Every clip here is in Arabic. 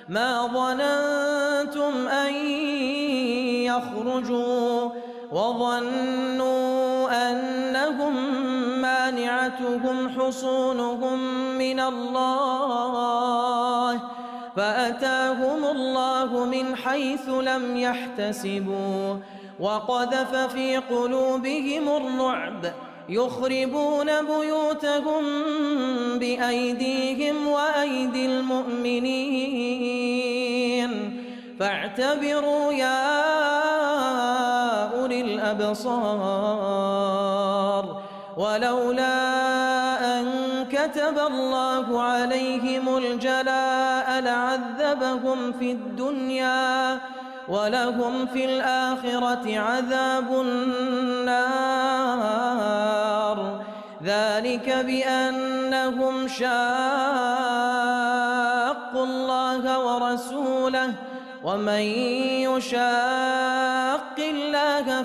ما ظننتم أن يخرجوا وظنوا أنهم مانعتهم حصونهم من الله فأتاهم الله من حيث لم يحتسبوا وقذف في قلوبهم الرعب يخربون بيوتهم بأيديهم وأيدي المؤمنين فاعتبروا يا أولي الأبصار ولولا أن كتب الله عليهم الجلاء لعذبهم في الدنيا ولهم في الآخرة عذاب النار ذلك بأنهم شاقوا الله ورسوله ومن يشاق الله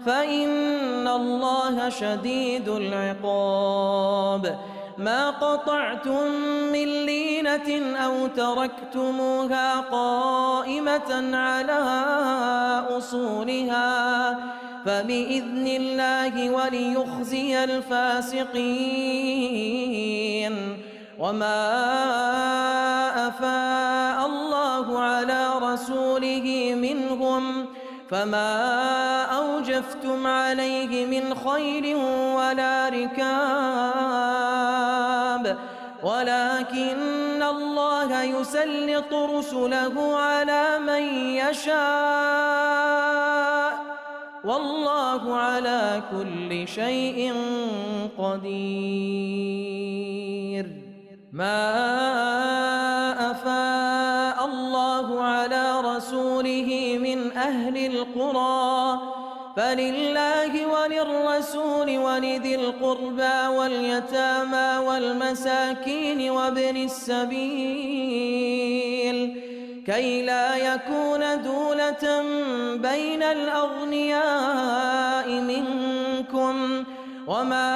فإن الله شديد العقاب ما قطعتم من لينة أو تركتموها قائمة على أصولها فبإذن الله وليخزي الفاسقين وما أفاء الله على رسوله منهم فما أوجفتم عليه من خيل ولا ركاب ولكن الله يسلط رسله على من يشاء والله على كل شيء قدير ما أفاء الله على رسوله من أهل القرى فلله وللرسول ولذي القربى واليتامى والمساكين وابن السبيل كي لا يكون دولة بين الأغنياء منكم وما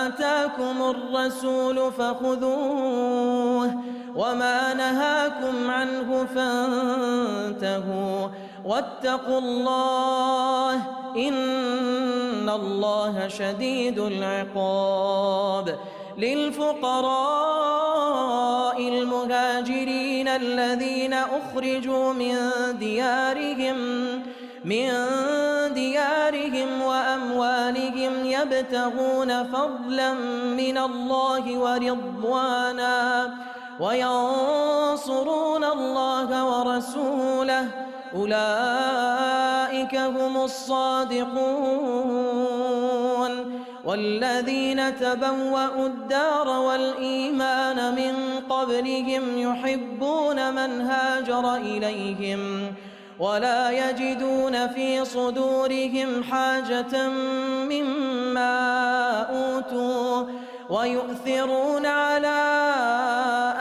آتاكم الرسول فخذوه وما نهاكم عنه فانتهوا واتقوا الله إن الله شديد العقاب للفقراء المهاجرين الذين أخرجوا من ديارهم وأموالهم يبتغون فضلا من الله ورضوانا وينصرون الله ورسوله أولئك هم الصادقون والذين تبوأوا الدار والإيمان من قبلهم يحبون من هاجر إليهم ولا يجدون في صدورهم حاجة مما أوتوا ويؤثرون على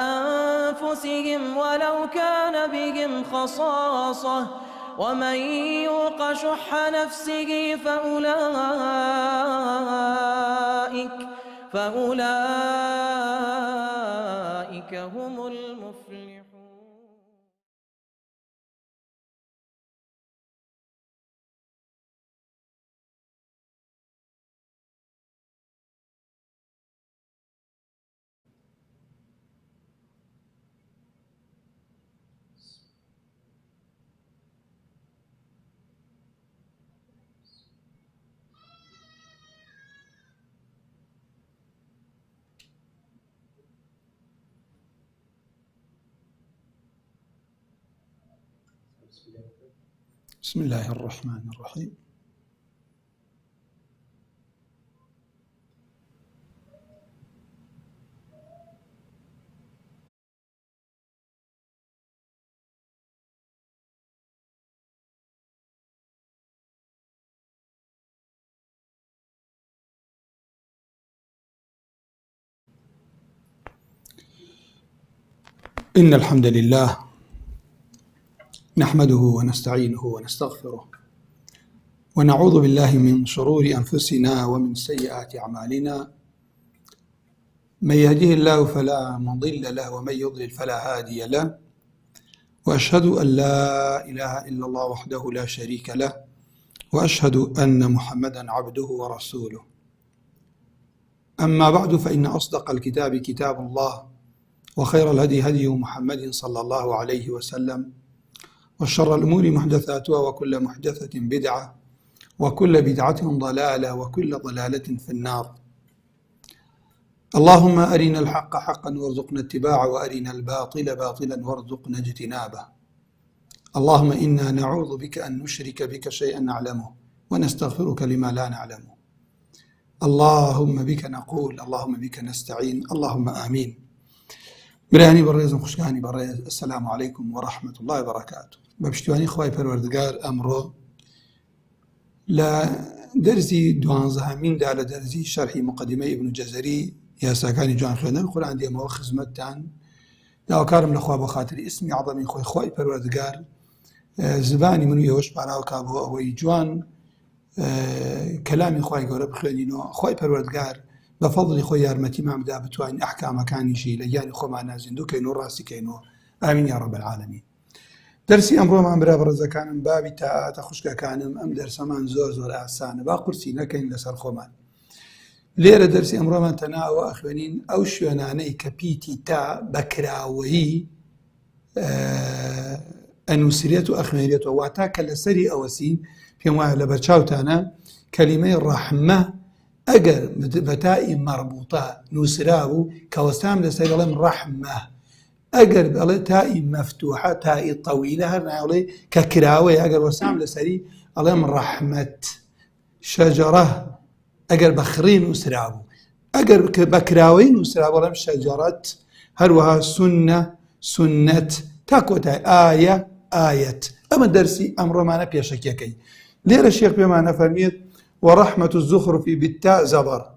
أنفسهم ولو كان بهم خصاصة ومن يوق شح نفسه فأولئك هم المفلحون. بسم الله الرحمن الرحيم. إن الحمد لله نحمده ونستعينه ونستغفره ونعوذ بالله من شرور أنفسنا ومن سيئات أعمالنا من يهده الله فلا مضل له ومن يضلل فلا هادي له، وأشهد أن لا إله إلا الله وحده لا شريك له، وأشهد أن محمدا عبده ورسوله. أما بعد، فإن أصدق الكتاب كتاب الله، وخير الهدي هدي محمد صلى الله عليه وسلم، وشر الأمور محدثاتها، وكل محدثة بدعة، وكل بدعة ضلالة، وكل ضلالة في النار. اللهم أرنا الحق حقا وارزقنا اتباعه، وأرنا الباطل باطلا وارزقنا اجتنابه. اللهم إنا نعوذ بك أن نشرك بك شيئا نعلمه، ونستغفرك لما لا نعلمه. اللهم بك نقول، اللهم بك نستعين، اللهم آمين. براني بريز خوشكاني بريز، السلام عليكم ورحمة الله وبركاته. بابشتواني خواهي پروردگار أمرو لا درزي دوانزها من دا لدرزي شرح مقدمة ابن جزري يا ساكاني جوان خوينا القرآن دي مو خزمتان لا وكارم لخوا بخاطر اسمي عظمي خواهي پروردگار زباني منو يوش باراو كابو اوي جوان كلامي خواهي قرب خلينو خواهي پروردگار بفضل خوي يارمتي ما بدا بتواني أحكام كاني شي لياني خو ما نازندو كينو راسي كينو آمين يا رب العالمين. درسي أمرو مع برا برزا كانم بابي تاعت خوشكا كانم أم درس مان زور أحسان با قرسي نكين لسر خومان ليرة درسي أمرو من تناوى أخوانين أو شواناني كبيتي تا بكراوي أنوسريته أخوانيته واتاك لسري أوسين في مواه لبرشاوتانا كلمة الرحمة أجر بتاء مربوطة نوسراه كوسام لسري الله رحمة أجر بالله تاء مفتوحة تاء طويلة هرنا ككراوي أجر وسام لسري الله من رحمة شجرة أجر بخرين وسرابو أجر بكراوي وسرابو الله شجرة هروها سنة تاكوتا آية أما درسي أمر ما نبي شكيكي لير الشيخ بما نفرميت ورحمة الزخرف بالتاء زبر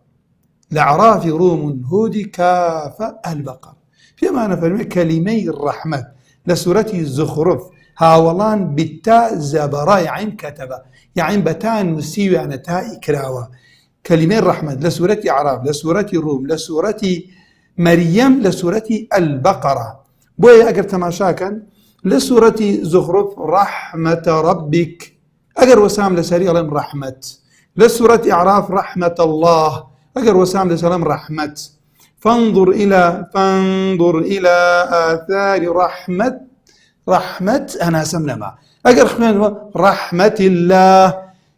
الأعراف روم هود كاف البقر فيما نفرمي كلمي الرحمة لسورة الزخرف هاولان بالتاء زبرا يعني كتبة يعني بتان مسيو يعني تاء كراوة كلمي الرحمة لسورة أعراف لسورة الروم لسورة مريم لسورة البقرة بوي أقر تماشاكا لسورة زخرف رحمة ربك أقر وسام لسري الله رحمة لسورة أعراف رحمة الله أقر وسام لسلام رحمة فانظر إلى آثار رحمة أنا سملما أقر خلنا رحمة الله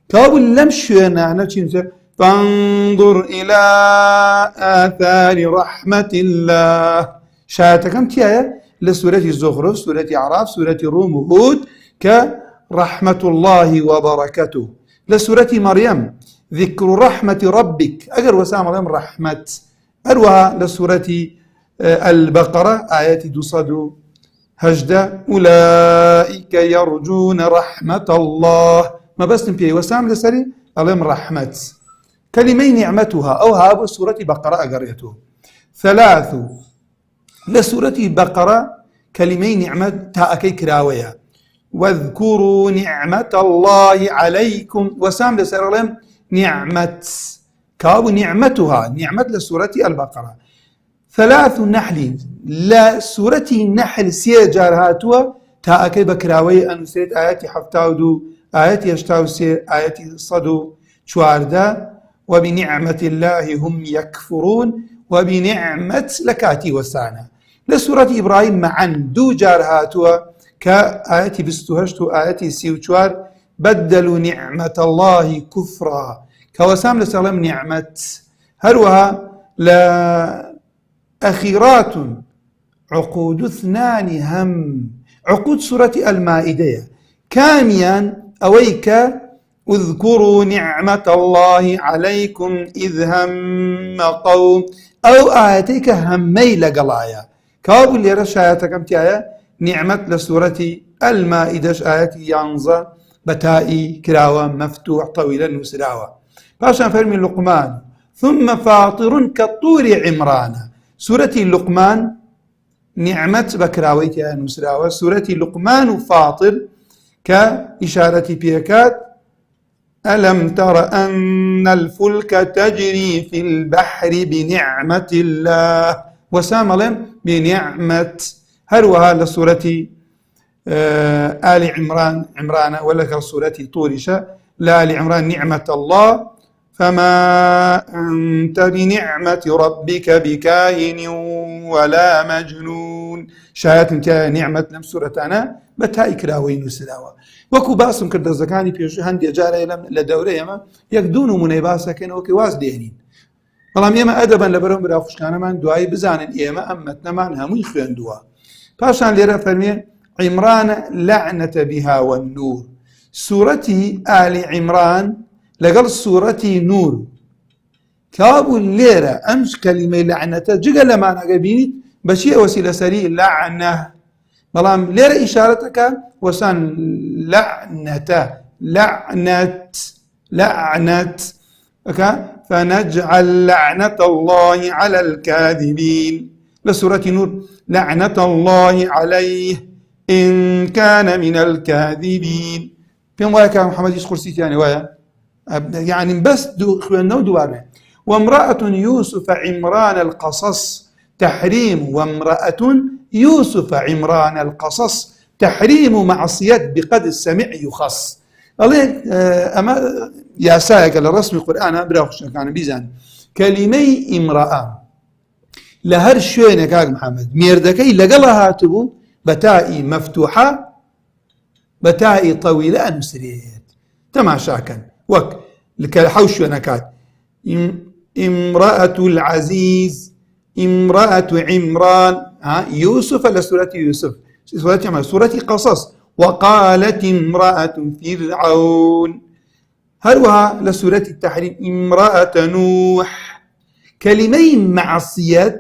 كابل لمشينا نفسي فانظر إلى آثار رحمة الله شاهدتكم تيايا لسورة الزخرف سورة أعراف سورة الروم هود كرحمة الله وبركاته لسورة مريم ذكر رحمة ربك أجر وسام مريم رحمة أروها لسورة البقرة آيات دوصد هجدة أولئك يرجون رحمة الله ما بس نبيه وسام لسري مريم رحمة كلمين نعمتها أو هذا سورة بقرة أجريته ثلاث لسورة بقرة كلمين نعمة تاءكي كراوية واذكروا نعمة الله عليكم وسام لسرلم نعمة كاو نعمتها نعمة لسورة البقرة ثلاث نحل لا سورة النحل سيجارهاتها تاءكي بكراوي أن سيد آيات حفتاودو آيات يشتاو سير آيات صدو شواردا وبنعمة الله هم يكفرون وبنعمة لكاتي وسانا لسورة إبراهيم معا دو جارهاتها كآيات بستوهشتو آيات سيوشوار بدلوا نعمة الله كفرا كوسام لسلام نعمة هروها لأخيرات عقود اثنان هم عقود سورة المائدة كاميا أويك اذكروا نعمة الله عليكم إذ هم قوم أو آياتيك همي لقلايا كابو اللي رشاياتك امتيايا نعمة لسورة المائدة آيات ينظر بتائي كراوة مفتوح طويلا وسراوة باشا فرمي لقمان ثم فاطر كالطور عمران سورة لقمان نعمة بكراويتها نسراوة سورة لقمان فاطر كإشارة بيكات ألم تر أن الفلك تجري في البحر بنعمة الله وساملم بنعمة هروها لسورة آل عمران ولا سورة طورشة لآل عمران نعمة الله فما أنت بنعمة ربك بكاهن ولا مجنون شايات انتهى نعمة لم سورة أنا بتها إكراوين وسلاوة وكو باسم كرد الزكاني بيش هندي جارة لدورة يما يكدونوا من باسا كانوا وكي واز دينين بەڵام ئێمە ئەدەبەن لەبەرەوە براوخشکانەمان دوایی بزانن ئێمە ئەم مەتنەمان هەمووی خوێندووە پاشان لێرە فەرمێ عیمران لعنة بها والنور سورەتی ئالی عیمران لەگەڵ سورەتی نور کابوو لێرە ئەمش کەلیمەی لعنەتە جگە لەمانەگە بینیت بەچی ئەوەسی لەسەری لعنە بەڵام لێرە ئیشارەتەکە وەسان لعنەتە لعنەت فنجعل لعنة الله على الكاذبين لسورة نور لعنة الله عليه إن كان من الكاذبين فين وياك محمد يسخر سيتي يعني بس دوارنا وامرأة يوسف عمران القصص تحريم وامرأة يوسف عمران القصص تحريم معصية بقد السمع يخص الله أما يا سائق الرسم القرآن براخش كان بيزان كلمة امرأة لهر شوينة كاك محمد ميردكي لقلها تبو بتائي مفتوحة بتائي طويلة نسريت تماشا كان وك لكالحوش ونكات امرأة العزيز امرأة عمران يوسف لسورة يوسف سورة قصص وقالت امرأة فرعون هروها لسورة التحريم امرأة نوح كلمة معصية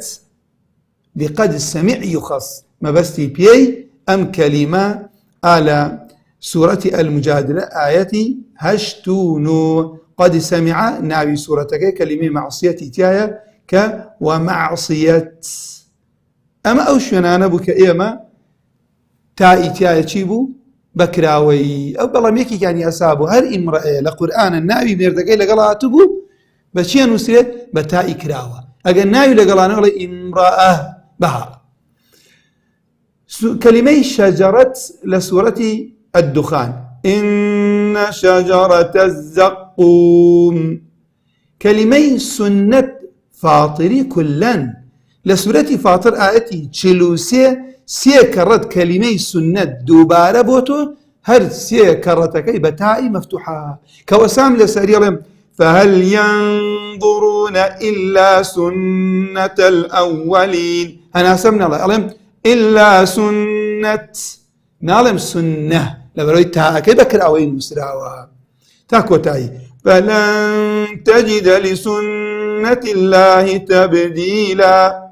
بقد السمع يخص ما بستي بيي أم كلمة على سورة المجادلة آية هشتونو قد سمع ناوي سورتك كلمة معصية تيايا ومعصية أما أوشنا بك إيما تا إتيايا تشيبو بكراوي أو بلا ميكي كان يأسابو هر إمرأة لقرآن الناوي ميردكي لقلها تبو بشيا نسريت بتا إكراوة أقل الناوي لقلها نقول إمرأة بها كلمة شجرة لسورة الدخان إن شجرة الزقوم كلمة سنة فاطري كلن لسورة فاطر آياتي تشلوسي سي كرت كلمة سنة دوبارة بوتو هر سي كرتكي بتائي مفتوحة كوسام لسريرهم فهل ينظرون إلا سنة الأولين أنا سمنا الله إلا سنة نعلم سنة لبروي تاكي بكر أوين مسراوة تاكو تاي فلن تجد لسنة الله تبديلا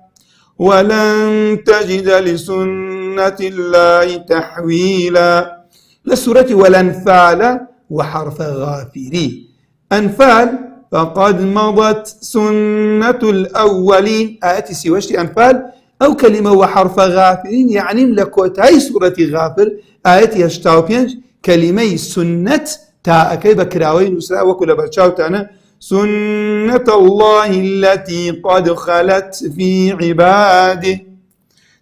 ولن تجد لسنة الله تحويلا لسورة والأنفال وحرف غافري أنفال فقد مضت سنة الأولين آياتي سواشتي أنفال أو كلمة وحرف غافرين يعني لكوتاي سورة غافر آياتي هشتاوبينج كلمة سنة تاكي بكراوين وسراء وكل برشاوتانا سنة الله التي قد خلت في عباده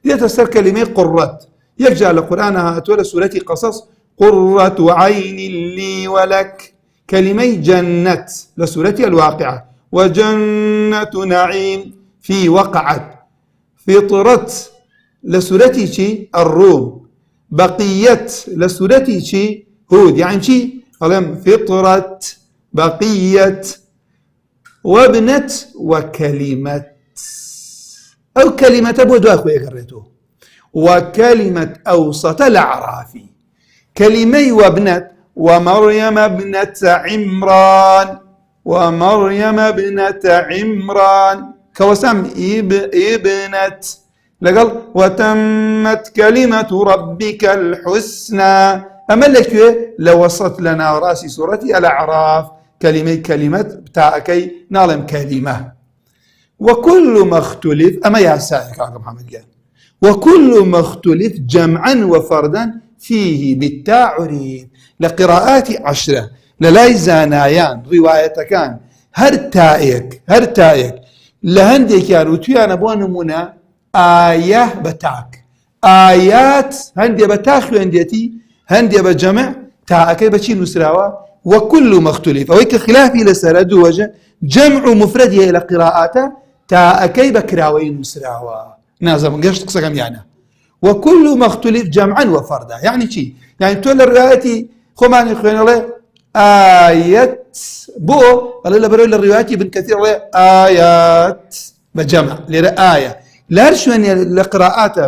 يتسر كلمة قرت يرجع لقرآنها أتولى سورة قصص قرة عين لي ولك كلمة جنة لسورة الواقعة وجنة نعيم في وقعت فطرة لسورة الروم بقية لسورة هود يعني شي فطرة بقية وابنة وكلمة أو كلمة بودو أخويا قريته وكلمة أوسط الأعراف كلمة وابنة ومريم ابنة عمران ومريم ابنة عمران كوسم ابنة لقال وتمت كلمة ربك الحسنى أما لك لو وصلت لنا راسي سورة الأعراف كلمة بتاعكي نعلم كلمة وكل ما اختلف أما يا سائق محمد قال وكل ما اختلف جمعا وفردا فيه بالتاعرين لقراءات 10 لەلای زانایان ڕیوایەتەکان هەر تایەک لە هەندێکیان وتویانە بۆ نمونە ئایە بە تاک، ئایات هەندێ بە تا خوێندێتی، هەندێ بە جەمع، تاەکەی بەچی نووسراوە وەکل مەختولیف، ئەوەی کە خلافی لەسەرە دووەژە جەمع و مفرەد هەیە لە قراءاتە، تاەکەی بە کراوەی نووسراوە. نازەم گەشت قسەکەم یانە وەکل مەختولیف جەمعا وەفەردا، یعنی چی؟ یعنی تۆ لە ڕوایەتی خۆمانی خوێنەڵێ ئایەت بۆ ئەڵێ لەبەرەوەی لە ڕوایەتی ابن کەثیر ئەڵێ ئایات بە جەمع، لێرە ئایە لە هەر شوێنێ لە قراءاتە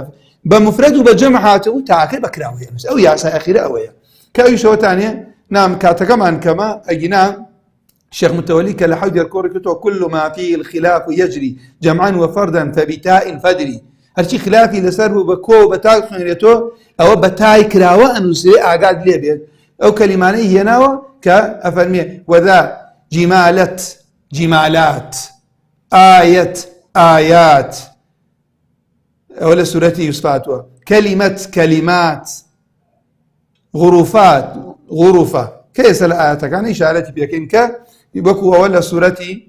بە مفرەد و بە جەمع هاتەوە تاکەی بە کراوەی نووس. ئەو یاسای ئەخیرە ئەوەیە کە ئەویشەوەتانێ نام کاتەکەمان کەمە ئەگینا شيخ متولي كلا حود يركوركتو كل ما فيه الخلاف يجري جمعا وفردا فبتاء فدري هرشي خلافي لسر بكو بتاء خنيتو او بتاء كراوه انوسي اقاد ليبيت او كلماني هناوه كافرمي وذا جمالات آيات ولا سورتي يصفاتها كلمات غرفة كيس الآيات كان إشارتي بيكين يبكو ولا سورتي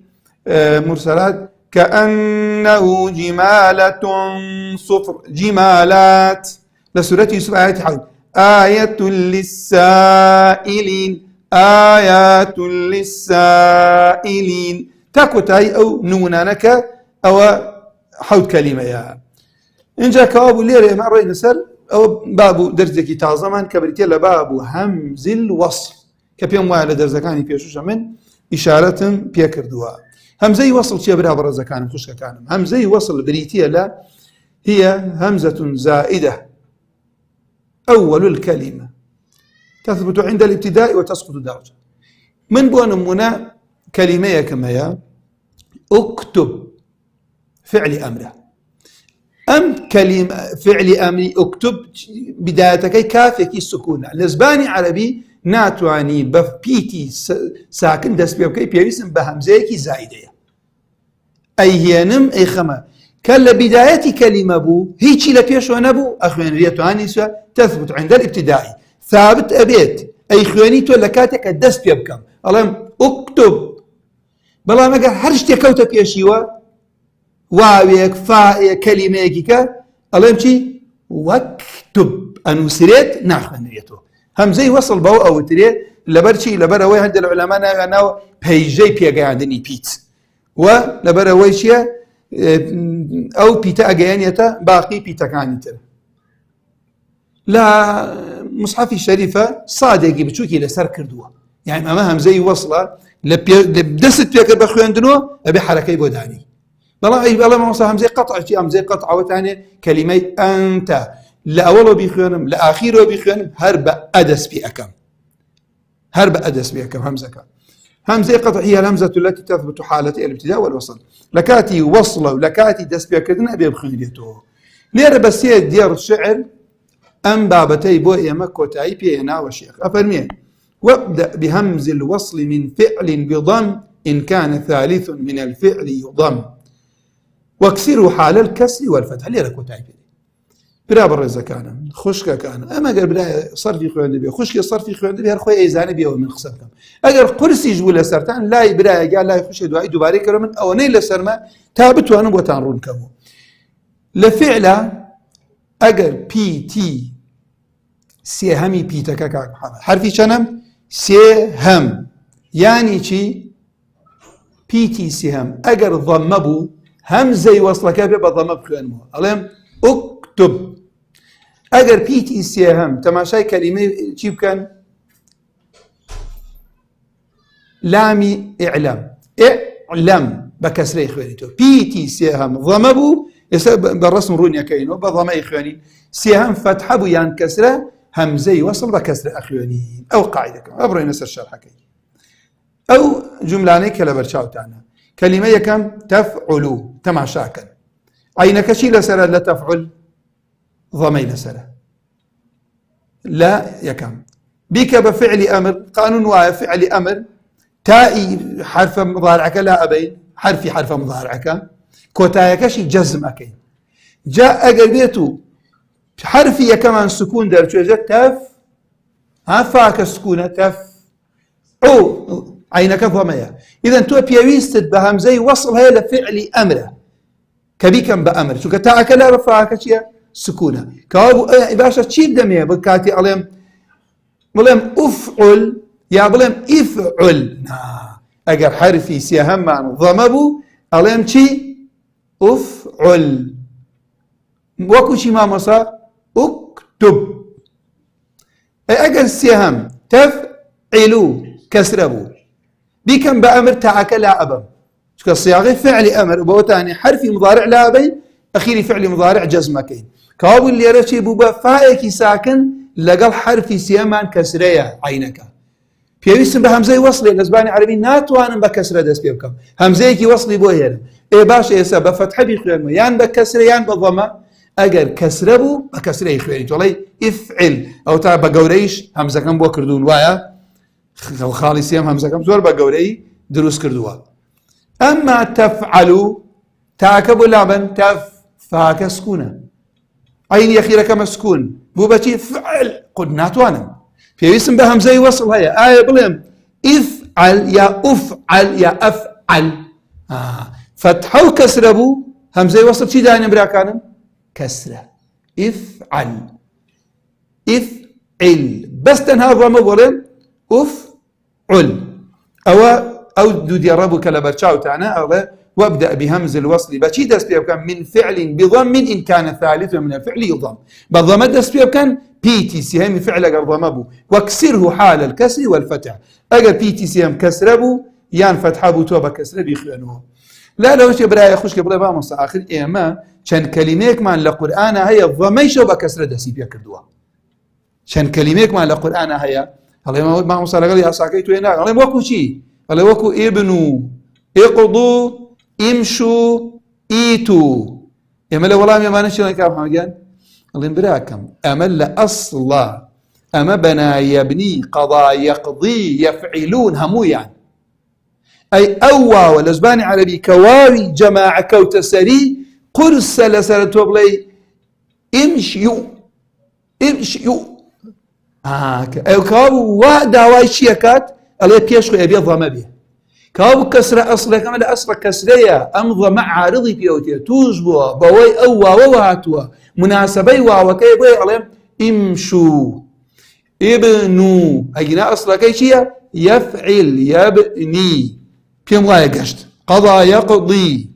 مرسلات كأنه جمالة صفر جمالات لسورتي يوسف آية للسائلين تاكوتاي أو نونانك أو حود كلمة يا إن جاء كواب الليرة مع رأي نسر أو بابو درزكي تعظمان كبريتي لبابو همز الوصل كبيوم واحد درزكاني بيشوش من إشارة بيكردوا همزي وصل شيء برا برزكان خشك كانم همزي وصل بريتي لا هي همزة زائدة أول الكلمة تثبت عند الابتداء وتسقط درجة من بون منا كلمة كما هي اكتب فعل أمره كلمة فعل أمري اكتب بدايتك كافيك السكون الاسباني عربي ناتواني بيتي ساكن دست بيوكي بيويسم بهمزيكي زايدة أي هينم أي خما كلا بداية كلمة بو هيتشي لبيش ونبو أخوان ريتواني سوا تثبت عند الابتدائي ثابت أبيت أي خواني تو لكاتك دست بيبكم اللهم اكتب بلا ما قال هرشتي كوتا بيشيوا واويك فائك كلمة اللهم شي واكتب أنو سريت ناخوان ريتو همزي وصل بو أو تري لبرشي لبروي عند العلماء أنا بيجي بيجي عندني بيت ولبروي شيء أو بيتا أجانيته باقي بيتا كانيته لا مصحفي الشريفة صادقي بتشوكي لسر كردوه يعني ما همزي وصله لبدست بيكر بخوي عندنو أبي حركة بوداني والله ما وصل همزي قطع شيء همزي قطع وثاني كلمة أنت لأوله بيخوانم لآخره بيخوانم هرب أدس بأكم همزة كان همزة قطع هي الهمزة التي تثبت حالة الابتداء والوصل لكاتي وصله ولكاتي دس بأكدنا بيبخيريته ليرة بس هي ديار الشعر أم بابتي بوئي مكوتاي بينا وشيخ أفرميه وابدأ بهمز الوصل من فعل بضم إن كان ثالث من الفعل يضم واكسره حال الكسر والفتح ليرة كوتاي بيه برا برزة كان خشك كان أما قال برا صرفي خوان دبي خشك صرفي خوان دبي هالخوي إيزاني بيه من خسرتهم أجر قرسي جول سرتان لا برا قال لا يخش دعاء دوباري كرمن أو نيل سرما تابت وأنا بوتانرون كمو لفعله أجر بي تي سيهمي بي تكاك محمد حرفي شنم سيهم يعني شي بي تي سيهم أجر ضمبو همزي وصلك بضمب خوانمو عليهم اكتب اگر بيتي سيهم تماشاي كلمه جيب كان لامي اعلم بكسري اخوانيتو بيتي سيهم ضمبو بالرسم رونيا كاينو بضمي اخواني سيهم فتحبو يان كسره همزي وصل بكسر اخواني او قاعده كما ابري نسر الشرح كي او جملاني كلا برشاو تاعنا كلمه كم تفعلوا تماشاكن عينك شي لسره لا تفعل ضمي لسره لا يكم بك بفعل أمر قانون وفعل أمر تائي حرف مضارعك لا أبين حرف مضارعك كوتايك شي جزم أكين جاء قلبيته حرفي كمان سكون درجة تف ها فاك سكونة تف عينك ضمية. إذا تو بيويستد بهمزي وصل هي لفعل أمره كبيكم بأمر شو كتاعك لا رفعك شيء سكونة كابو باشا تشيب دمية بكاتي عليهم بلهم أفعل يا بلهم إفعل أجر حرفي سيهم معنا ضمبو عليهم شي أفعل وكو شي ما مصار اكتب أجر سيهم تفعلوا كسربو بكم بأمر تاعك لا أبم شو الصياغة فعل أمر وبوتاني حرفي مضارع لا أبي أخيري فعل مضارع جزمكين كابو اللي رشي بوبا فائكي ساكن لقل حرفي سيمان كسرية عينك بيويسم بهمزي وصلي الأسباني عربي ناتوانم بكسرة دس بيبكم همزيكي وصلي بوهير إيه باشا يسا بفتح بيخوان يان بكسرة يان بالضمة أجر كسربو بكسرة يخواني تولي افعل أو تا بقوريش همزة كم بو كردون وايا خالي سيام همزة كم زور بقوري دروس كردوا أما تفعلوا تاكبوا لابن فاك سكونة عيني أخيرا كما سكون بو بچي فعل قد ناتوانم في اسم بهمزة وصل هيا آية بلهم افعل يا افعل يا افعل فتحوا كسربو همزة وصل شي داين براكانم كسرة افعل افعل بس تنها ضمه بلهم افعل أو دود يربك لبرشاو تاعنا وابدأ بهمز الوصل بشي دس بيبكان من فعل بضم إن كان ثالثا من الفعل يضم بالضم دس بيبكان بيتي سهم فعل أجر ضمبو واكسره حال الكسر والفتح أجر بيتي سهم كسربو يان فتحابو توبا كسر بيخوانوه لا لو شي براي خوش قبل ما مص آخر إيما شان كلميك مان لقرآن هيا ضميشو بكسر دسي بيكردوا شان كلميك مان لقرآن هيا الله ما مص على يا ساكيتو هنا الله وكو شي الله وكو ابنو اقضوا امشوا ايتوا يملا والله ما نشي كاف حاجان الله براكم امل اصلا اما بنا يبني قضى يقضي يفعلون همو يعني اي اوى والاسباني عربي كواوي جماعه كوتسري قرص لسرت وبلي امشيوا او كاو وداواي شيكات الله بيشخو ابي ضم به كاو كسر اصلا كما اصل كسريه امضى مع عارضي بيوتي توجبوا بوي اوى وهاتوا مناسبي وكي بوي عليهم امشوا ابنوا اجنا اصلا كي شيء يفعل يبني كم غايه قشت قضى يقضي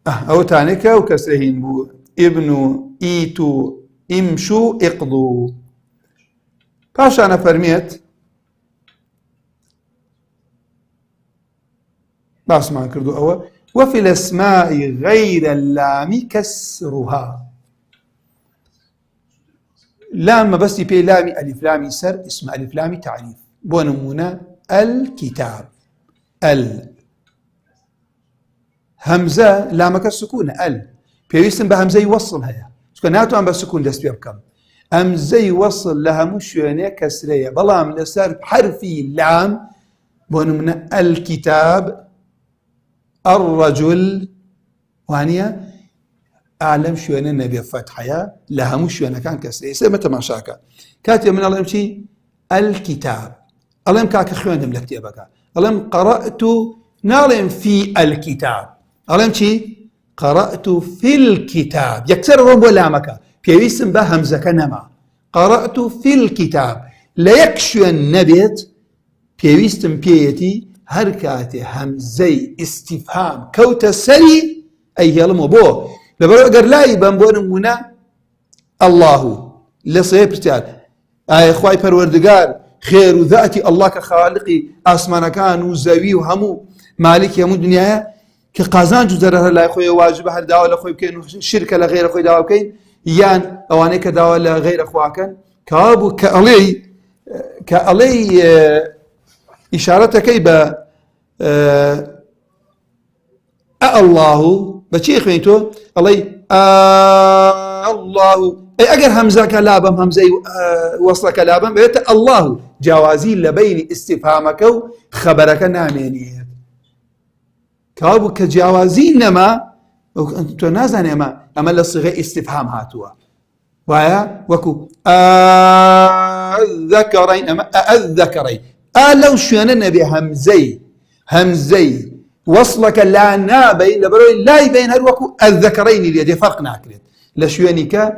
او تانيك وكسرهين بو ابنوا ايتوا امشوا اقضوا باش انا فرميت باس ما كردو أول وفي الأسماء غير اللام كسرها لام بس يبي لامي ألف لامي سر اسم ألف لامي تعريف بونمونا الكتاب همزة لامك السكون بيويسن بهمزة يوصل هيا سكناتو أم بسكون دست بيبكم همزة يوصل لها مش يعني كسرية بلام لسر حرفي اللام بونمونا الكتاب الرجل وانيا أعلم شو أن النبي فتحيا لها مش شو أنا كان كسر سمة ما شاكا كاتب من الله يمشي الكتاب الله يمكاك خيانهم لكتابك الله قرأت نعلم في الكتاب الله يمشي قرأت في الكتاب يكسر رب لامك في اسم به همزة كنما قرأت في الكتاب لا يكشو النبيت في اسم بيتي هركاتي همزي استفهام كوت سري أي يلمو بو لبرو أقر لا يبان بونمونا الله لصيبتال آي إخواي پروردگار خير وذاتي الله كخالقي آسمان كان وزاوي وهمو مالك يمو دنيا كقازان جزره لا يخوي واجب هر داوا لخوي بكين شركة لغير أخوي داوا بكين يان أواني كداوا لغير أخواكن كابو كألي إشارتك يبا الله بشي خينتو الله الله أي أجر همزة كلابم همزة وصل كلابم بيت الله جوازي لبين استفهامك وخبرك نامينية كابو كجوازي نما أنتو نازن أما للصيغة استفهام هاتوا ويا وكو الذكرين أما الذكرين لو شوينا نبي همزي وصلك لا نابي لبروي لا يبين هروكو الذكرين اللي دي فرق ناكرت لشوينك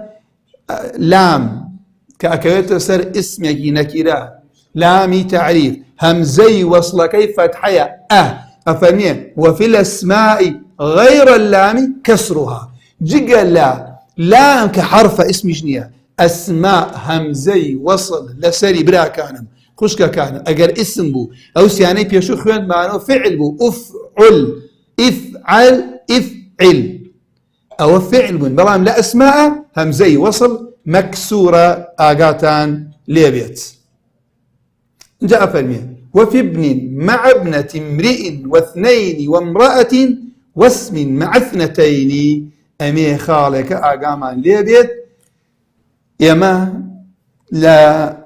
لام كأكيت سر اسمك نكرا لامي تعريف همزي وصلك فتحية أفرميه وفي الأسماء غير اللام كسرها جقل لام كحرف اسم جنية أسماء همزي وصل لسري برا كانم خشكا كان أجر اسم بو أو سياني بيشو خوان معناه فعل بو أفعل افعل أو فعل بو بلام لا أسماء همزي وصل مكسورة آقاتان ليبيت جاء فرميه وفي ابن مع ابنة امرئ واثنين وامرأة واسم مع اثنتين أمي خالك آقامان ليبيت يما لا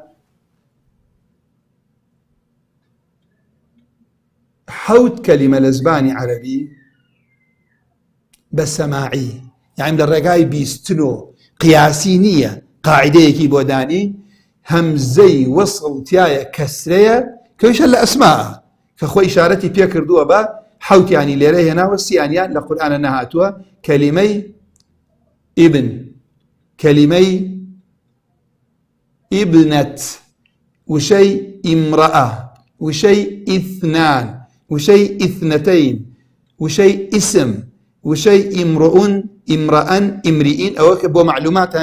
حوت كلمة لزباني عربي بسماعي يعني من الرقاي بيستنو قياسي نية قاعدة يكي بوداني همزي وصل تيايا كسرية كيش هلا أسماء كخو إشارتي بيا كردوها با حوت يعني ليري هنا والسيانيان لقرآن نهاتوا كلمي ابن كلمي ابنة وشي امرأة وشي اثنان وشي اثنتين وشي اسم وشي امرؤ امرأ امرئين أو كبو معلومات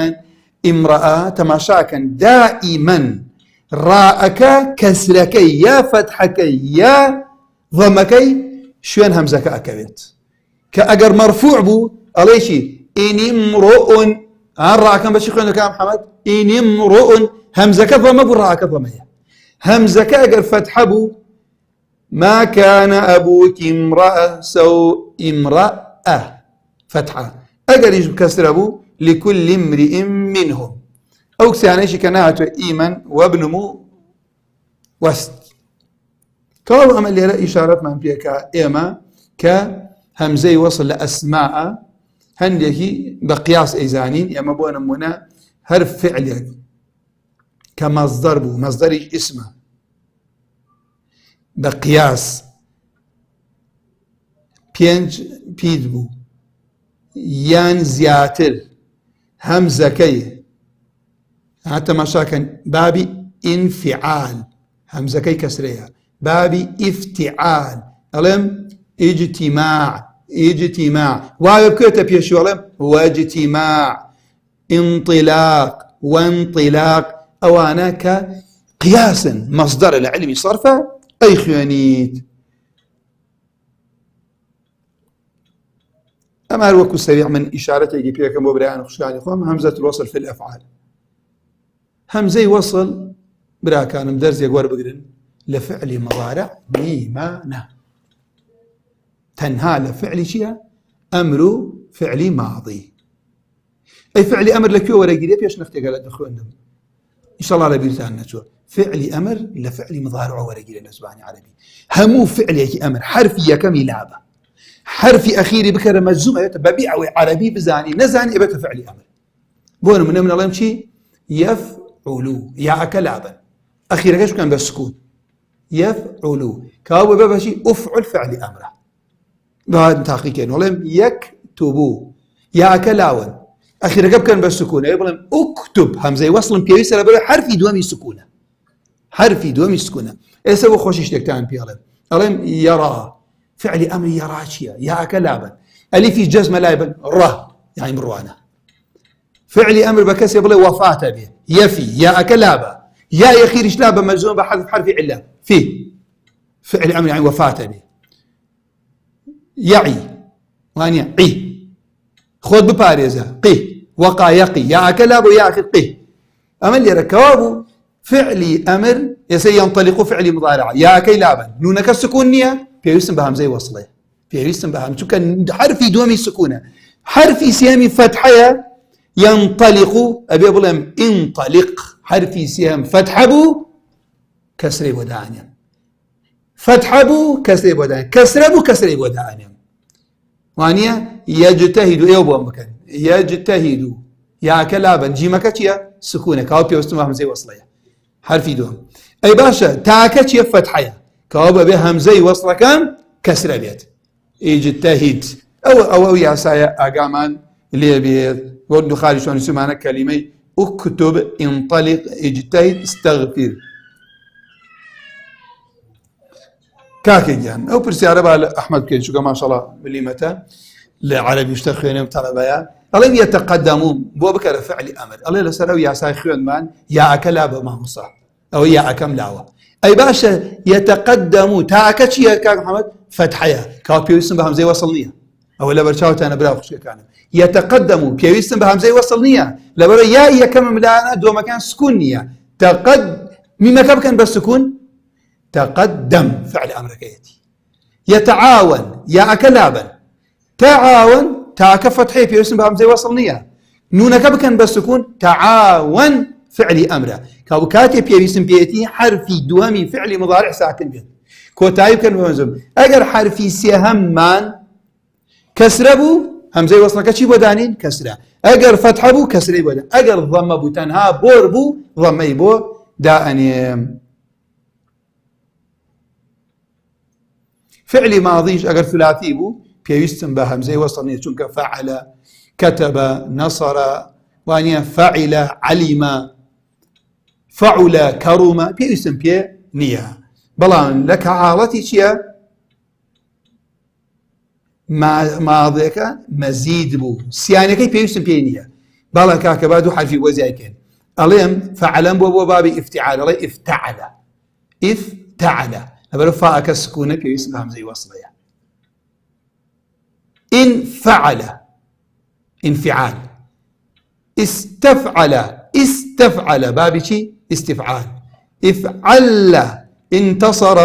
امرأة تماشاكا دائما راءك كسرك يا فتحك يا ضمك شوين همزك أكبت كأجر مرفوع بو عليشي إن امرؤ راءك باش يخوين لك يا محمد إن امرؤ همزك ضم بو راءك ضمية همزك أجر فتح بو ما كان أبوك امرأة امرأة فتحة أجر يجب كسر أبو لكل امرئ منهم أو كسانيش كناهة إيمن وابنمو وست كواب أما اللي رأي إشارات من بيكا إيما كهمزي وصل لأسماء هندي بقياس إيزانين إيما بوانا منا هرف فعل كمصدر بو مصدر اسمه بقياس بينج بيدبو يان زياتر همزكي حتى مشاكل بابي انفعال همزكي كسريها بابي افتعال ألم اجتماع وكيف بيشو ألم هو اجتماع انطلاق وانطلاق أوانا كقياسا مصدر العلم صرفه أي خيانيت أما الوكو السريع من إشارته يجي بيها كم وبريان خشاني خوام همزة الوصل في الأفعال همزة وصل برا كان مدرز يقوار بقرن لفعل مضارع ميمانة تنهى لفعل شيء أمر فعل ماضي أي فعل أمر لكيو ورا قريب يش نختي قالت أخوة إن شاء الله ربي لسان نشوف فعل أمر لفعل مضارع ورا قريب نسباني عربي همو فعل يكي أمر حرفي كمي لعبة حرفي أخيري بكرة مجزومة ببيع عربي بزاني نزاني إبت فعل أمر بون من الله يمشي يفعلوا يا كلابا أخيرا كيش كان بالسكون يفعلوا كاو بابشي أفعل فعل أمره بهذا تحقيقين والله يكتبوا يا كلاون أخيرا كيف كان بالسكون يقولون أكتب همزة وصل بيسر بلا حرفي دوامي سكونه حرفي دوامي سكونه يسوي خوشش تكتان بيالله الله يرى فعل أمر يراشيا يا كلابا ألف جزم لايبا ره يعني مروانة فعل أمر بكسر بلا وفاة به يفي يا كلابا يا يخير شلابا مجزوم بحذف حرف علة فيه فعل أمر يعني وفاة به يعي وانيا عي خذ بباريزة قي وقا يقي يا كلابا يا أخي قي أما اللي ركوابه فعل أمر يسي ينطلق فعل مضارع يا كلابا نونك السكونية بيوسم بهمزة وصله بيوسم بهم شو كان حرفي دومي سكونه حرفي سيامي فتحية ينطلق أبي أقول انطلق حرفي سيام فتحبو كسر ودانيا فتحبو كسر ودانيا كسربو كسر ودانيا وانيا يجتهد يوبو مكان يجتهد یاکە لابن جیمەکە چییە؟ سکوونە کاو پێویستم بە هەمزەی وەسڵەیە. حرفی دووەم ئەی باشە تاکە چییە؟ فەتحەیە کاو بەبێ هەمزەی وەسڵەکان کەسرە بێت. ئیجتەهید ئەو یاسایە ئاگامان لێ بێت. بۆ دوخاری شوێن سومانە کەلیمەی ئوکتوب ئینطەلیق ئیجتەهید ئستەغفیر. کاکە گیان ئەو پرسیارە با لە ئەحمەد بکەین چونکە ماشەڵڵا بلیمەتە لە عەرەبیشتە خوێنێم تەڵەبەیە. ئەڵێن یەتەقەدەموون بۆ بکەرە فعلی ئەمر ئەڵێ لەسەر ئەو یاسای خوێنمان یاکە لا بە مامۆستا ئەوە یاکەم لاوە. ئەی باشە یەتەقەدەموو تاکە چییە کاک محەممەد؟ فەتحەیە کاو پێویستم بە هەمزەی وەسڵ نییە. ئەوە لە بەرچاوتانە برا خوشکەکانم یەتەقەدەموو پێویستم بە هەمزەی وەسڵ نییە لەبەرە یا یەکەمم لایەنە دۆمەکان سکون نییە. میمەکە بکەن بە سکون تقدم فعل أمركيتي. يتعاون يا أكلابا تعاون تاك فتحي في اسم بهم زي وصلنية نونك بكن بالسكون تعاون فعل أمره كاوكاتي في اسم بيتي حرفي دوامي فعل مضارع ساكن بيت كوتايب كان بمزم أجر حرفي سيهمان كسربو هم زي وصلك شي بدانين كسره أجر فتحبو كسري بدان أجر ضمبو تنها بوربو ضميبو داني فعل ماضيش أجر ثلاثي بو بيوستن بهم زي وصلني چونك فعل كتب نصر وانيا فعل علم فعل كرم بيوستن بي نية بلان لك حالتي شيا ماضيك مزيد بو سيانك بيوستن بي نية بلان كاكبادو حرفي وزيكين أليم فعلن بو بابي افتعال الله افتعل أبرو فاءك السكونة بيوستن بهم زي وصلية إن فعل انفعال استفعل بابي شي استفعال افعل انتصر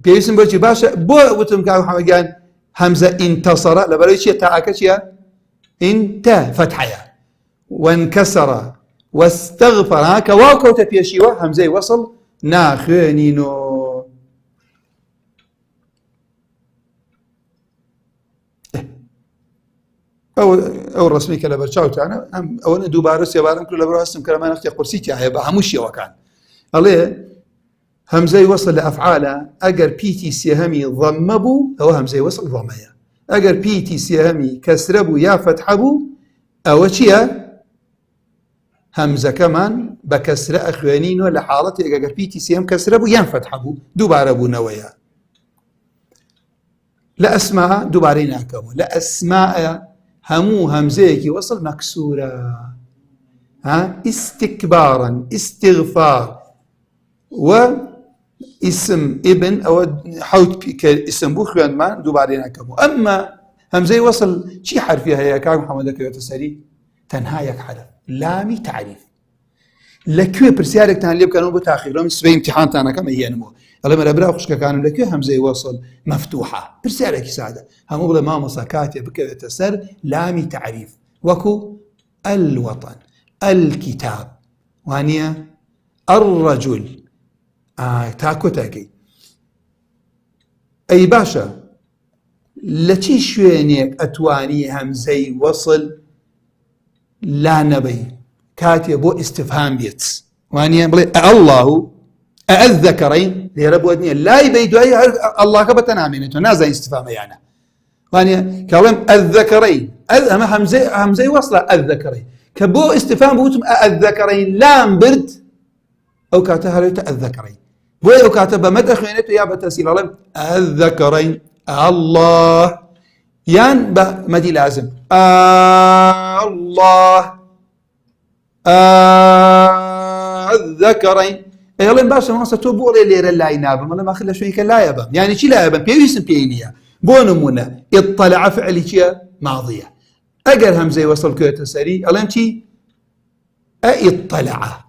بيسم برشي باشا بو وتم كاو حمقان همزة انتصر لبرو شي تاءك شي انت فتحيا وانكسر واستغفر هكا واو تبيشيوا همزة وصل ناخنينو أو الرسمي كلا برشاو تاعنا أو أنا دوباره سيبارم كل برا اسم كلام أنا أختي قرصي تاعي بهمشي وكان عليه همزة وصل لأفعاله أجر بيتي سيهمي ضمبو أو همزة وصل ضمية أجر بيتي سيهمي كسربو يا فتحبو أو شيء همزة كمان بكسر أخوانين ولا حالتي أجر بيتي سيهم كسربو يا فتحبو دوباره بو نويا لا أسماء دوبارين أكمل لا أسماء همو همزيكي وصل مكسورة استكبارا استغفار واسم ابن أو حوت اسم بوخيان ما دوبارين أكمل أما همزي وصل شي حرفيها يا كاك محمد كيوتسري تنهايك حرف لامي تعريف لكوي برسيارك تان ليب كانوا بتاخيرهم سبي امتحان تانا كما هي نمو الله ما برا خشك كانوا لكوي همزه وصل مفتوحه برسيارك ساده هم بلا ما مسكات بكتسر لامي تعريف وكو الوطن الكتاب وانيا الرجل تاكو تاكي اي باشا لتي شوينيك اتواني همزه وصل لا نبي كاتي بو استفهام بيت وانيا بلي الله الذكرين لرب ودنيا لا يبيدوا اي الله كبتنا امينته نازل استفهام يعني وانيا كلام الذكرين اما همزه وصله الذكرين كبو استفهام بوتم الذكرين لام برد او كاتها ليت الذكرين بو او كاتب مدخ وينته يا بتسيل الله الذكرين الله يان مدي لازم الله الذكرين يلا باشا ما ستوبوا لي لا ينابم ولا ما خلى شوي لا يبم يعني شي لا يبم بيسم بينيا بونمونه اطلع فعل شي ماضيه اجر همزه وصل كوت سري الله شي اطلع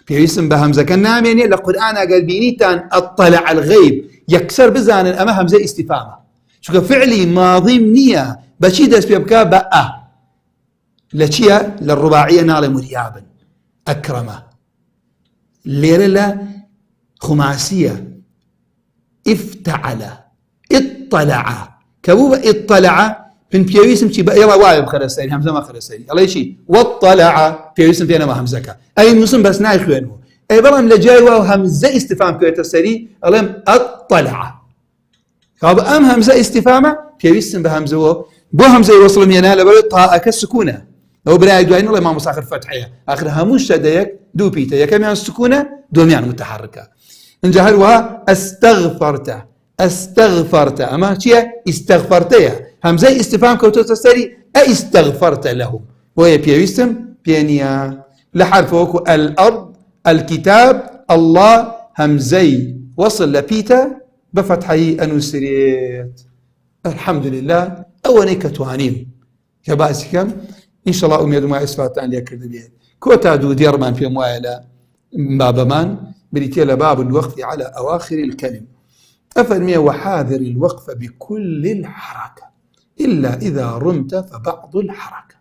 بيسم بهمزه كان يعني القران قال بينيتان اطلع الغيب يكسر بزان اما همزه استفهامه شو فعلي ماضي نيه بشي دس بيبكى بقى لشيا للرباعية نال مريابا أكرمه ليلة خماسية افتعل اطلع كبوبة اطلع من بيويسم شي بقى يلا واعي بخرسين همزة ما خرسين الله شيء واطلع بيويسم فينا ما همزك أي مسلم بس ناي خوانه أي بلام لجاي واو همزة استفهام كويت السري الله اطلع كاب أم همزة استفهامه بيويسم بهمزة بو همزة يوصل مينا لبلد طاء كالسكونة لو براي دوين الله ما مصاخر فتحية آخر هموش شديك دو بيتا يا كم يعني السكونة دو يعني متحركة انجهلوها استغفرت أما شيء استغفرتها همزة استفهام كوتو السري استغفرت لهم وهي بيويسم بيانيا لحرف وكو الأرض الكتاب الله همزي وصل لبيتا بفتحي أنوسريت الحمد لله أولي كتوانيم كباسكم إن شاء الله أميد ما إسفاتان ليكرد بيه كوتا دو ديرمان في موائلة بابمان بريتيلا باب الوقف على أواخر الكلم أفرمي وحاذر الوقف بكل الحركة إلا إذا رمت فبعض الحركة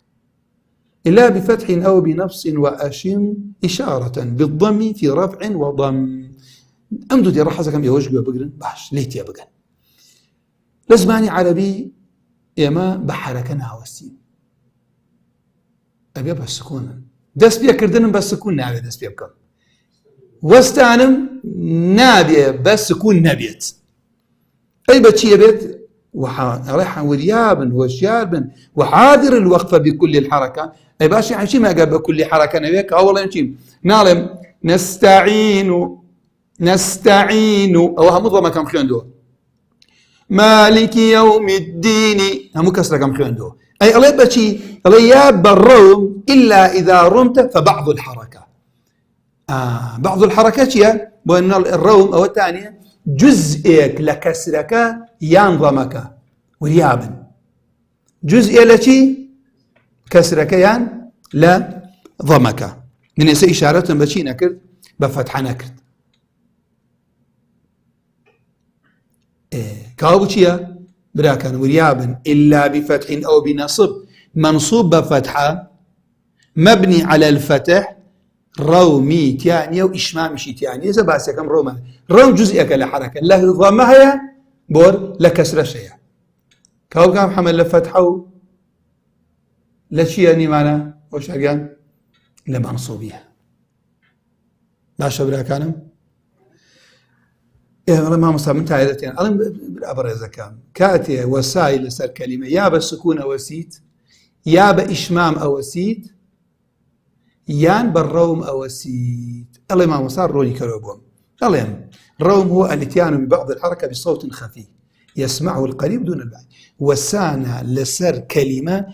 إلا بفتح أو بنفس وأشم إشارة بالضم في رفع وضم أمدو دي رحزة كم يوجه بقرن باش ليت يا بقرن لزماني عربي يما بحركة ناوسين أبي بالسكون دس بيا كردن بالسكون نابي دس بيا بكم واستعنم نابي بالسكون نابيت أي بتشي بيت رايحا وريابا وشيابا وحاذر الوقفة بكل الحركة أي باشي عشي ما قال بكل حركة نبيك أولا نشيم نعلم نستعين أو هم ضمة كم خيندو مالك يوم الدين هم كسر كم خيندو أي الله بتشي الله يا بالروم إلا إذا رمت فبعض الحركة بعض الحركات هي بأن الروم أو الثانية جزئك لكسرك ينظمك وريابا جزء لشي كسرك يان لا ضمك من يسي إشارة بشي نكرد بفتح نكرد كاوبوشيا براكن وريابا إلا بفتح أو بنصب منصوب بفتحة مبني على الفتح رومي تانية وإشمام شي تانية إذا باسي كم روما روم جزئك لحركة له ضمها بور لكسر شيء كاو كان حمل لفتحه لشي يعني معنا وش أرجان لمنصوبية لا شبرا كانم إيه ما مصاب من تعيدتين أنا بالأبرز كام كاتي وسائل سر كلمة يا بالسكون أوسيت يا بإشمام أوسيت يان بالروم أوسيت الله ما مصار روني كروبهم الله الروم هو الاتيان ببعض الحركة بصوت خفي يسمعه القريب دون البعيد وسانا لسر كلمة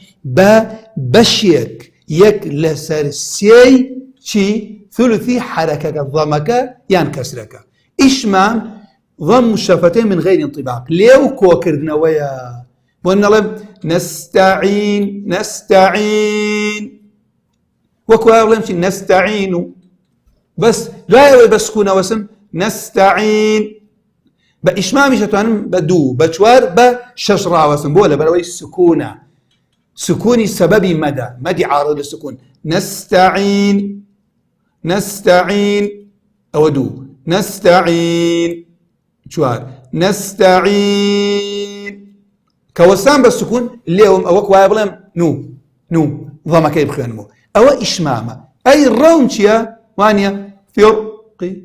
بشيك يك لسر سي شي ثلثي حركة ضمك يان كسرك إشمام ضم الشفتين من غير انطباق ليو كوكردنا ويا وأن الله نستعين وكوا الله يمشي نستعين بس لا بسكون وسم نستعين بإشمام شتوان بدو بشوار بششرا وسم بولا بلوي السكونة سكوني سببي مدى عارض للسكون نستعين أودو نستعين شوار نستعين كوسام بالسكون اليوم أو كوا يبلم نو ضمك يبخينمو أو إشمامة أي الروم شيا وانيا فيرقي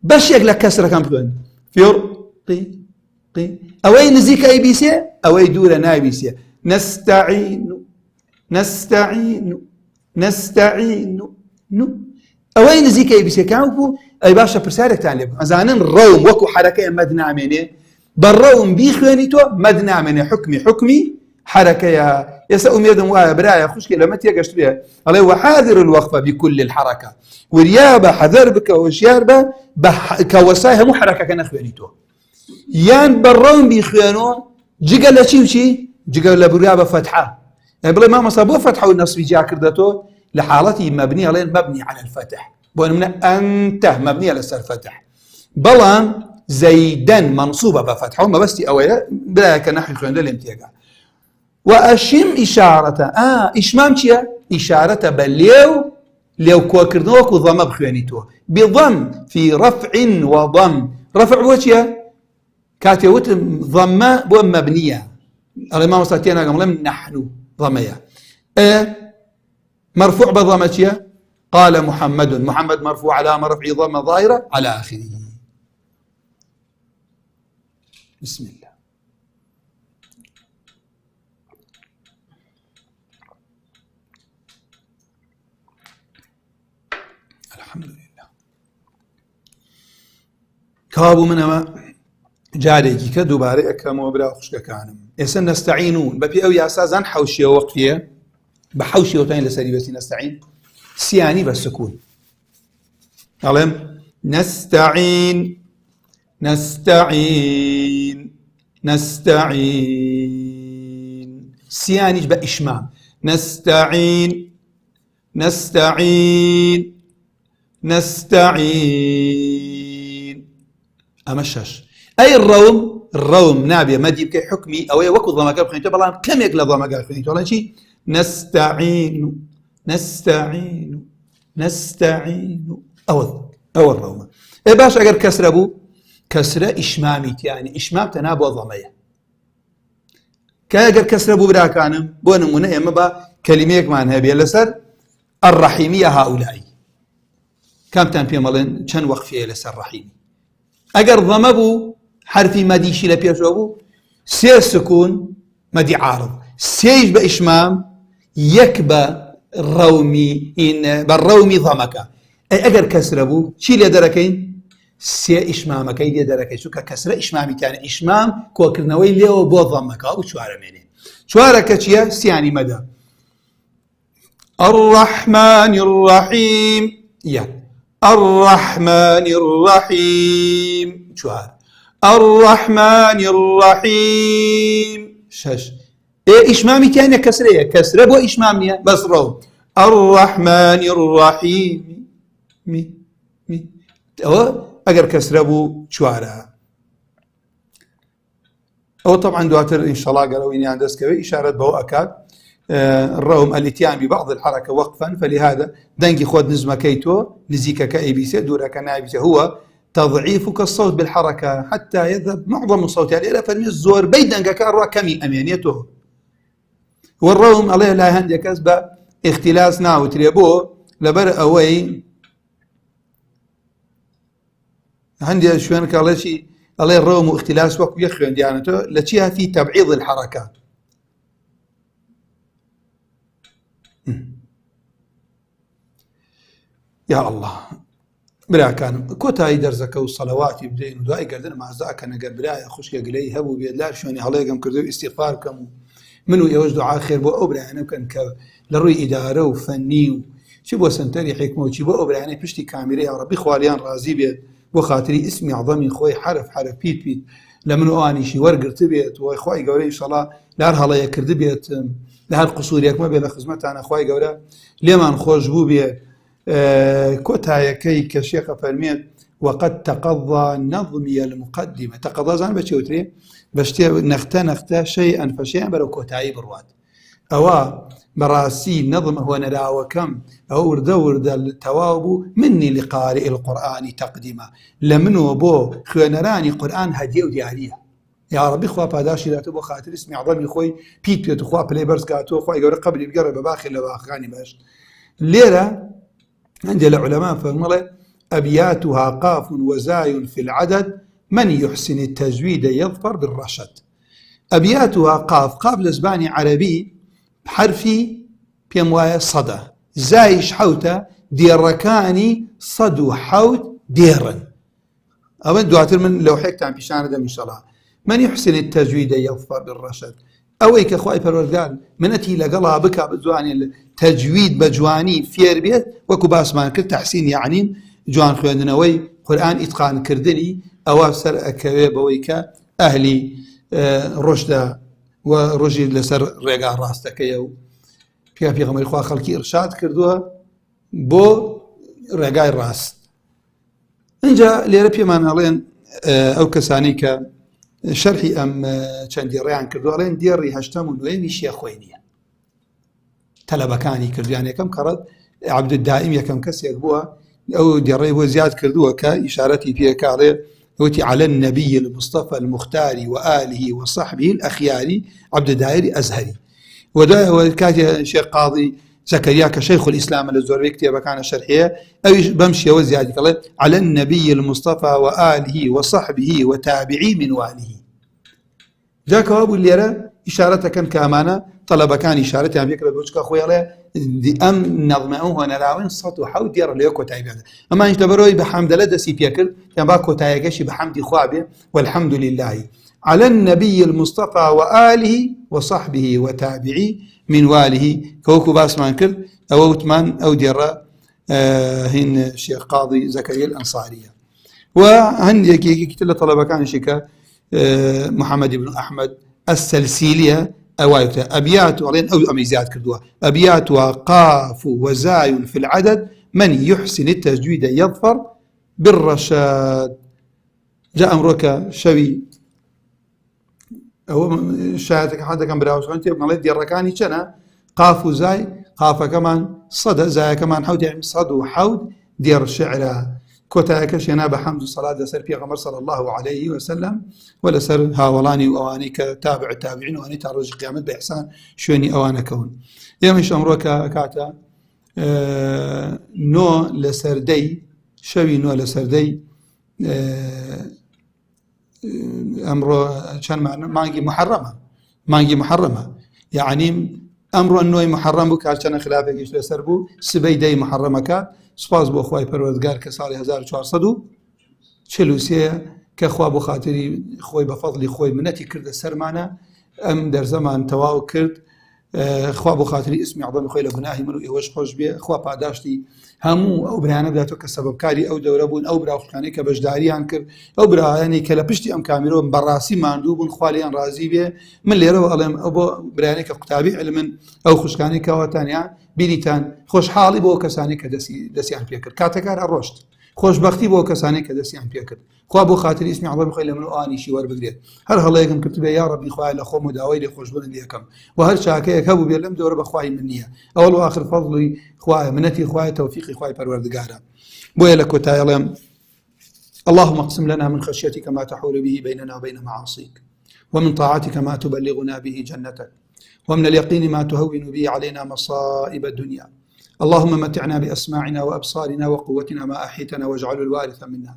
باش يقلق كسرة كم بخوان فيرقي أو أي نزيك أي بيسيا أو أي دورة ناي بيسيا نستعين أو أي نزيك أي بيسيا كانوا أي باشا برسالك تعلم أزانن الروم وكو حركة مدنا منه بالروم بيخوانيتو مدنا منه حكمي حركة يا سأميدهم ويا برايا خشكي لما تيجي بها الله وحاذر الوقفة بكل الحركة وريابة حذر بك وشياربة كوسايها مو حركة كنخوانيتو يان بالروم بيخوانو جيجا لشي وشي جيجا لبريابة فتحة يعني بلا ما مصابوه فتحة والنصب جاء كردته لحالته مبني على الفتح بوان من أنت مبني على الفتح بلان زيدا منصوبة بفتحة وما بس أولا بلا كنحي خوان للامتياقا وأشم إشارة إشمام شيا إشارة بليو لو كوكردوك وضم بخوانيتو بضم في رفع وضم رفع وشيا كاتيوت ضمة بو مبنية الإمام مستطينا قال نحن ضمية مرفوع بضمة قال محمد مرفوع على مرفع ضمة ظاهرة على آخره. بسم الله. الحمد لله. كابو منما جارێکی کە دووبارەی ئەەکەمەوە برا خوشکەکانم ئێستا نەستەعینون بەپێ ئەو یاسازان حوشیە وەقتیە بە حوشیەوەتان لەسەری بەسی نەستەعین سیانی بە سکون ئەڵێم نەستەعین نەستەعین نەستەعین سیانیش بە ئیشمام نەستەعین نەستەعین نەستەعین ئەمە شەش. أي الروم نابي مدي بكي حكمي أو وكو ضمك بخينتو بلان كم يقل ضمك بخينتو ولا شيء نستعين نستعين نستعين أو الروم إيه باش أقر كسر أبو كسر إشمامي يعني إشمام تنابو ضمية كأقر كسر أبو برا كانم بون منه إما با كلميك معناها بيلسر الرحيمية هؤلاء كم تنبيه مالين كان وقفية لسر رحيمي أقر ضمبو حرفي مديشي لبيشوبو سي سكون مدي عارض سيج بإشمام يكبى الرومي إن بالرومي ضمك أي أجر كسربو شي اللي دركين سي إشمامك أي دركين شو كسر إشمامي كان إشمام كوكرنوي ليه بو ضمك أو شو عرمينين شو عركتشيا سياني مدى الرحمن الرحيم يا الرحمن الرحيم شو هذا الرحمن الرحيم شش إيه إشمامي كان كسرية كسرة بو إشمامية بس رو الرحمن الرحيم مي أو أجر كسرة بو شوارع أو طبعا دواتر إن شاء الله قالوا إني عندس كوي إشارة بو أكاد الروم الاتيان ببعض الحركة وقفا فلهذا دنجي خود نزمة كيتو نزيكا كأيبيسي دورا كنايبيسي هو تضعيفك الصوت بالحركة حتى يذهب معظم الصوت يعني إلى فرمي الزور بيدنك كأرى كمي أمانيته والروم عليه لا هندي كسب اختلاس ناو تريبو لبر أوي عندي شوين قال شيء الله الروم واختلاس وقت يخوين ديانته لتشيها في تبعيض الحركات يا الله بلا كان كوتاي درزك والصلوات يبدين وداي قردن مع زاك انا قبلاي اخش قلي هبو بيد لا شلون عليكم كردو استغفاركم منو يوجد خير بو ابرا انا كان لروي اداره وفني شبو سنتري حكمه وشبو ابرا انا بشتي كاميرا يا ربي خواليان رازي بيت وخاطري اسمي عظمي خوي حرف بيت بيت لمنو اني شي ورقرت بيت واخوي قولي ان شاء الله لا هلا يكرد بيت لها القصور ياك ما بين خدمتها انا اخوي قولا لما نخرج بو بيت كوتايا كي كشيخ فرميت وقد تقضى نظمي المقدمة تقضى زان بشيوتري بشتي نختا شيئا فشيئا برو كوتاي برواد أو براسي نظم هو نراوة كم أو ورد التواب مني لقارئ القرآن تقدمة لمنو بو خوانراني قرآن هديه ودياريه يا ربي خوا باداشي لا تبو خاطر اسمي عظمي خوي بيت خوا بلايبرز كاتو خوا يقول قبل يقرب باخر لباخاني باش ليرة عند العلماء فالمرة أبياتها قاف وزاي في العدد من يحسن التجويد يظفر بالرشد أبياتها قاف لزباني عربي بحرفي بيموايا صدى زايش حوتا ديركاني صدو حوت ديرا أبن دواتر من لو حكت عن بيشان إن شاء الله من يحسن التجويد يظفر بالرشد أويك أخوائي فالوردان من أتي لقلها بكا بزواني التجويد بجواني فير بيت وكو باسمان كر تحسين يعني جوان خويندنوي قرآن إتقان كردني أواسر أكوي بويكا أهلي رشدة ورجي لسر رقا راستك يو في غمر إخوة خلقي إرشاد كردوها بو رقا الراست انجا ليربي ما نالين أو كسانيكا شرحي أم چەندی ڕێیان کردو ئەڵێن دێڕی هەشتەم و نوێمی شیە خۆی نییە تەلەبەکانی کردویان یەکەم کەڕەت عەبدولدائیم یەکەم کەسێک بووە ئەو دێڕەی بۆ زیاد کردووە کە ئیشارەتی پێکاڵێ وتي على النبي المصطفى المختار وآله وصحبه الأخيار عبد داير أزهري. وكاتي شيخ قاضي زكريا كشيخ الإسلام الزوري كتابة كان شرحية أو بمشي وزيادة على النبي المصطفى وآله وصحبه وتابعي من واله. جاك أبو الليرة إشارة كان كامانة طلب كان إشارة يعني بيكرة بوجك أخوي عليه دي أم نظمه نراوين صوت وحاول ديار ليكو تايب هذا أما إنش تبروي بحمد لدى سيبيكل يعني باكو تايجشي بحمد خوابه والحمد لله على النبي المصطفى وآله وصحبه وتابعي من واله كوكو باسمان كل أو أوتمان أو ديرا هن الشيخ قاضي زكريا الأنصارية. وهن يكتل طلبة كان شيكا محمد بن أحمد السلسيلية أبيات علين أو أميزات كردوها أبيات وقاف وزاي في العدد من يحسن التجويد يظفر بالرشاد. جاء أمرك شوي أو شاهدك حدا كان براوس أنت ابن الله الركاني كنا قاف وزاي قاف كمان صدى زاي كمان حود يعني صد وحود دير الشعر كوتاك شناب حمد الصلاة سر في غمر صلى الله عليه وسلم ولا سر هاولاني وأواني كتابع التابعين وأني ترج قيامة بإحسان شوني أوانا كون يمش أمرك كاتا نو لسردي شوي نو لسردي أمره كان مانجي محرمة يعني أمره أنه محرم بك كان خلافه إيش لسربو سبيدي محرمة كات سپاس بۆ خوای پەروەردگار کە ساڵی 1443 کە خوا بۆ خاتری خۆی بە فەضلی خۆی منەتی کردە سەرمانە ئەم دەرزەمان تەواو کرد خوا بۆ خاتری ئیسمی عەظەمی خۆی لە گوناهی من و ئێوەش خۆش بێ خوا پاداشتی هەموو ئەو برایانە بداتەوە کە سەبەبکاری ئەو دەورە بوون ئەو براوخانەی کە بەشداریان کرد ئەو برایانەی کە لە پشتی ئەم کامیرۆ بەڕاستی ماندوو بوون خوا لێیان ڕازی بێ من لێرەوە ئەڵێم ئەو بۆ برایانەی کە قوتابی علمن ئەو خوشکانەی کەواتانیان بینیتان خۆشحاڵی بۆ کەسانی کە دەستیان پێ کرد کاتەکار ڕۆشت خۆشبەختی بۆ کەسانی کە دەستیان پێ کرد خوا بۆ خاتری ئیسمی عەظەمی خۆی لە من و ئانیشی وەربگرێت هەر هەڵەیەکم کرد بێ یا ڕەبی خوای لە خۆم و داوای لێخۆشبوون لێکەم و هەر چاکەیەک هەبوو بێ لەم دەورە بەخوای من نییە ئەوەڵ و ئاخر فەضڵی خوایە منەتی خوایە تەوفیقی خوای پەروەردگارە بۆیە لە کۆتایی ئەڵێم اللهم اقسم لنا من خشيتك ما تحول به بيننا وبين معاصيك ومن طاعتك ما تبلغنا به جنتك ومن اليقين ما تهون به علينا مصائب الدنيا اللهم متعنا بأسماعنا وأبصارنا وقوتنا ما أحيتنا واجعله الوارث منا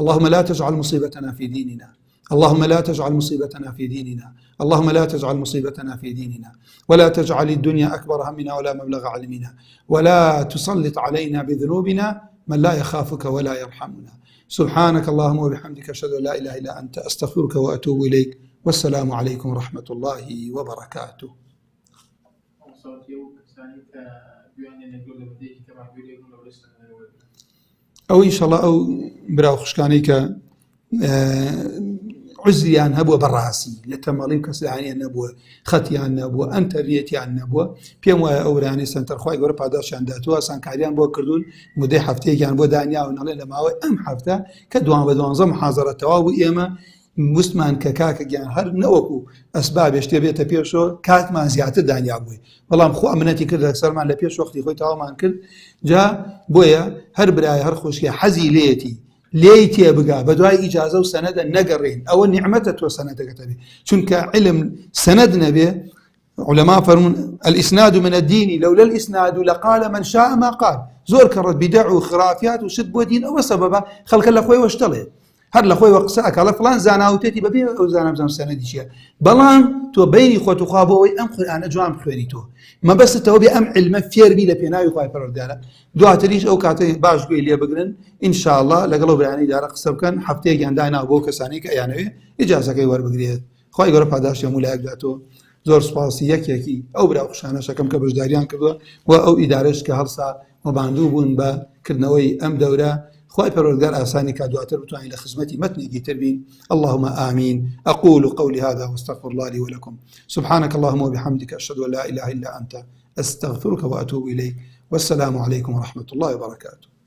اللهم لا تجعل مصيبتنا في ديننا اللهم لا تجعل مصيبتنا في ديننا اللهم لا تجعل مصيبتنا في ديننا ولا تجعل الدنيا أكبر همنا ولا مبلغ علمنا ولا تسلط علينا بذنوبنا من لا يخافك ولا يرحمنا سبحانك اللهم وبحمدك أشهد أن لا إله إلا أنت أستغفرك وأتوب إليك والسلام عليكم ورحمة الله وبركاته. أو إن شاء الله أو براو خشكانيك عزيان هبوا براسي لتماليم كسلاني النبوة ختيان النبوة أنترنيتي عن النبوة بيوم أوراني سنتر خوي جور بعداش عندها سان كاريان بو كردون مدي حفتي كان بو دانيا ونقول لما هو أم حفته كدوان بدوان زم حاضر التواو إيما مسلمان كاكا جان هر نوكو أسباب يشتبه تبيشو كات ما زيادة دانيا بوي والله مخو أمنتي كده أكثر من لبيش وقتي خوي تاو مان كل جا بويا هر براي هر خوشي حزي ليتي أبقى بدواي إجازة وسند النقرين أو النعمة وسند كتبه شنك علم سندنا به علماء فرمون الإسناد من الدين لولا الإسناد لقال من شاء ما قال زور كرت بدع وخرافيات وشد بودين أو سببا خلق الأخوي واشتغل هر الأخوي وقساك على فلان زانا وتتي ببي أو زانا بزام سندي شيء بلان تو بيني خوتو خابوي أم قرآن جوام خويني تو ما بس تو بأم علم فير بي لبيناي خوي فرودانا دعاء تريش أو كاتي باش قوي اللي بقرن إن شاء الله لقلب يعني دار قصب كان حفتي عندنا أبوك كسانيك يعني إجازة كي ور بقريت خوي قرب هذاش يوم ولا يقدرتو زور سپاسی یکی او برای خشانه شکم که بجداریان کرده و او ادارش که هرسا مباندو بون با کردنوی ام دوره خواهی پروردگار آسانی که دواتر بتوانی لخدمتی متنی گیتر بین اللهم آمین اقول قولي هذا واستغفر الله لي ولكم سبحانك اللهم وبحمدك أشهد أن لا إله إلا أنت أستغفرك وأتوب إليك والسلام عليكم ورحمة الله وبركاته.